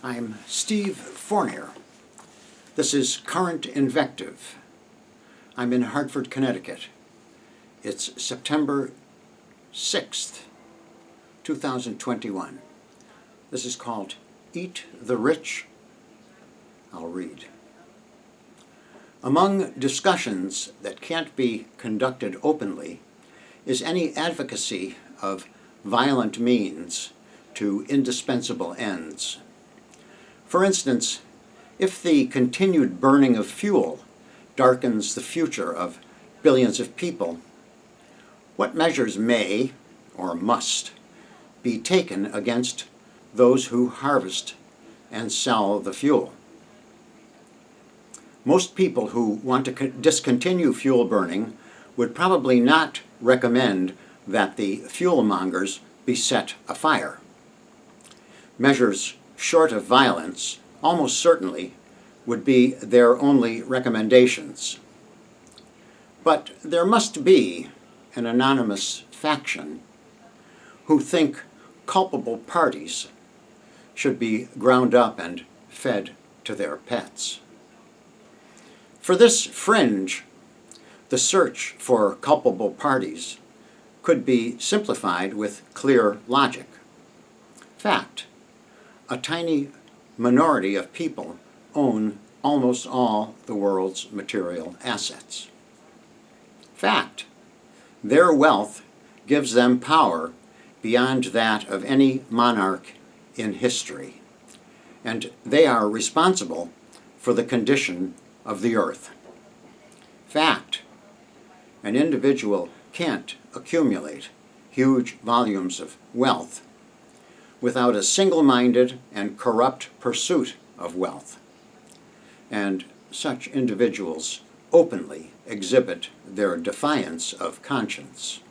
I'm Steve Fournier. This is Current Invective. I'm in Hartford, Connecticut. It's September 6th, 2021. This is called Eat the Rich. I'll read. Among discussions that can't be conducted openly is any advocacy of violent means to indispensable ends. For instance, if the continued burning of fuel darkens the future of billions of people, what measures may, or must, be taken against those who harvest and sell the fuel? Most people who want to discontinue fuel burning would probably not recommend that the fuel mongers be set afire. Measures short of violence almost certainly would be their only recommendations. But there must be an anonymous faction who think culpable parties should be ground up and fed to their pets. For this fringe, the search for culpable parties could be simplified with clear logic. Fact: a tiny minority of people own almost all the world's material assets. Fact: their wealth gives them power beyond that of any monarch in history, and they are responsible for the condition of the earth. Fact: an individual can't accumulate huge volumes of wealth without a single-minded and corrupt pursuit of wealth, and such individuals openly exhibit their defiance of conscience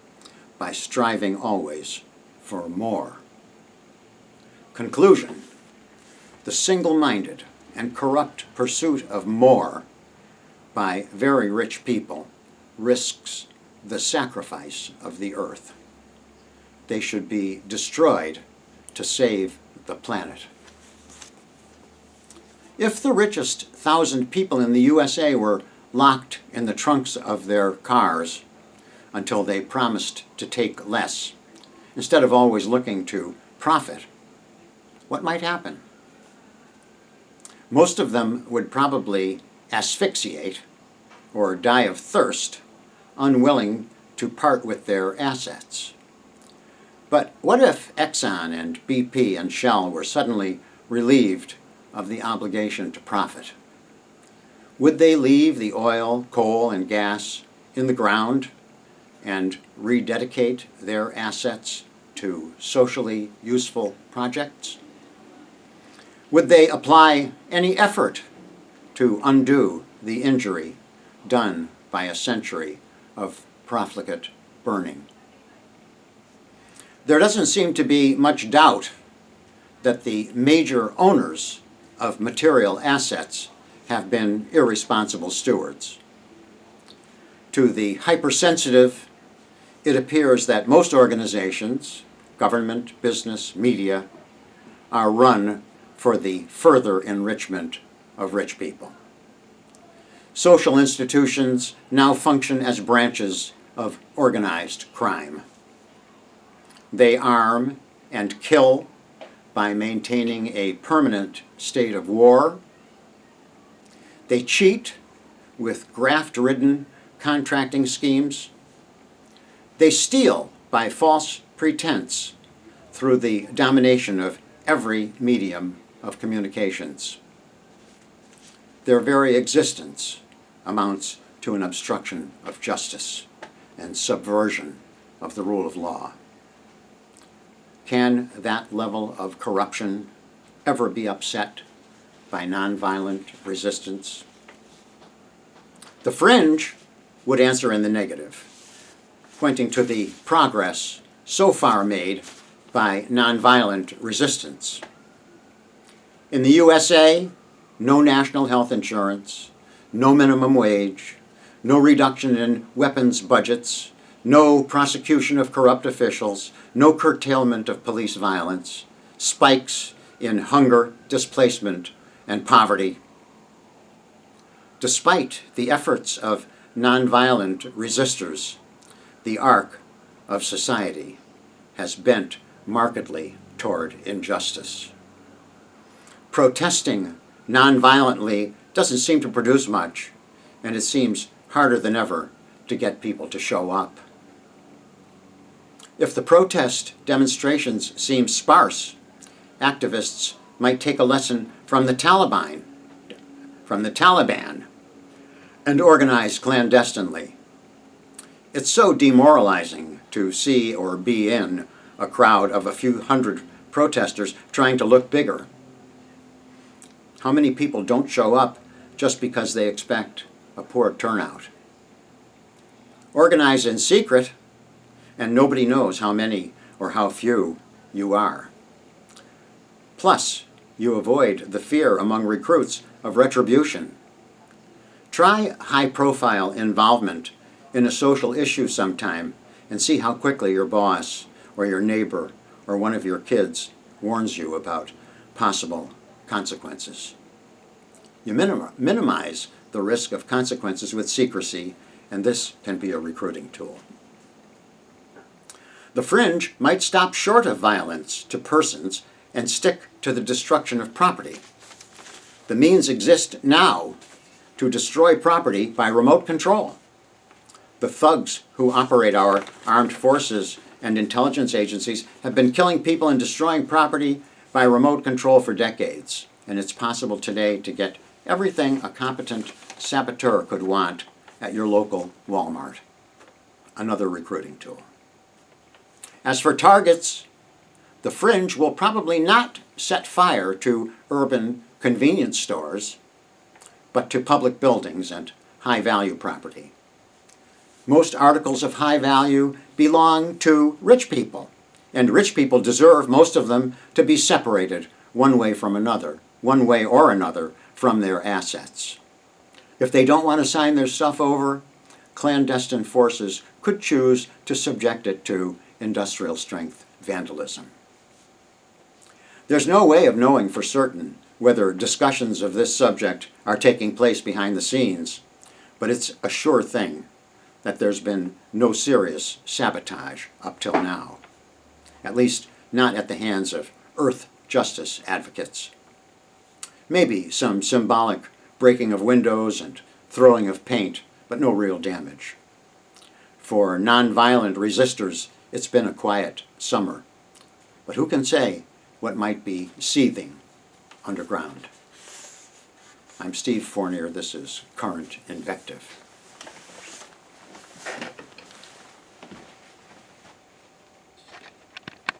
by striving always for more. Conclusion: the single-minded and corrupt pursuit of more by very rich people risks the sacrifice of the earth. They should be destroyed to save the planet. If the richest 1,000 people in the USA were locked in the trunks of their cars until they promised to take less, instead of always looking to profit, what might happen? Most of them would probably asphyxiate or die of thirst, unwilling to part with their assets. But what if Exxon and BP and Shell were suddenly relieved of the obligation to profit? Would they leave the oil, coal, and gas in the ground and rededicate their assets to socially useful projects? Would they apply any effort to undo the injury done by a century of profligate burning? There doesn't seem to be much doubt that the major owners of material assets have been irresponsible stewards. To the hypersensitive, it appears that most organizations, government, business, media, are run for the further enrichment of rich people. Social institutions now function as branches of organized crime. They arm and kill by maintaining a permanent state of war. They cheat with graft-ridden contracting schemes. They steal by false pretense through the domination of every medium of communications. Their very existence amounts to an obstruction of justice and subversion of the rule of law. Can that level of corruption ever be upset by nonviolent resistance? The fringe would answer in the negative, pointing to the progress so far made by nonviolent resistance. In the USA, no national health insurance, no minimum wage, no reduction in weapons budgets, no prosecution of corrupt officials, no curtailment of police violence, spikes in hunger, displacement, and poverty. Despite the efforts of nonviolent resistors, the arc of society has bent markedly toward injustice. Protesting nonviolently doesn't seem to produce much, and it seems harder than ever to get people to show up. If the protest demonstrations seem sparse, activists might take a lesson from the Taliban, and organize clandestinely. It's so demoralizing to see or be in a crowd of a few hundred protesters trying to look bigger. How many people don't show up just because they expect a poor turnout? Organize in secret, and nobody knows how many or how few you are. Plus, you avoid the fear among recruits of retribution. Try high-profile involvement in a social issue sometime and see how quickly your boss or your neighbor or one of your kids warns you about possible consequences. You minimize the risk of consequences with secrecy, and this can be a recruiting tool. The fringe might stop short of violence to persons and stick to the destruction of property. The means exist now to destroy property by remote control. The thugs who operate our armed forces and intelligence agencies have been killing people and destroying property by remote control for decades, and it's possible today to get everything a competent saboteur could want at your local Walmart. Another recruiting tool. As for targets, the fringe will probably not set fire to urban convenience stores, but to public buildings and high-value property. Most articles of high value belong to rich people, and rich people deserve, most of them, to be separated one way or another from their assets. If they don't want to sign their stuff over, clandestine forces could choose to subject it to industrial strength vandalism. There's no way of knowing for certain whether discussions of this subject are taking place behind the scenes, but it's a sure thing that there's been no serious sabotage up till now, at least not at the hands of earth justice advocates. Maybe some symbolic breaking of windows and throwing of paint, but no real damage. For nonviolent resistors, it's been a quiet summer, but who can say what might be seething underground? I'm Steve Fournier. This is Current Invective.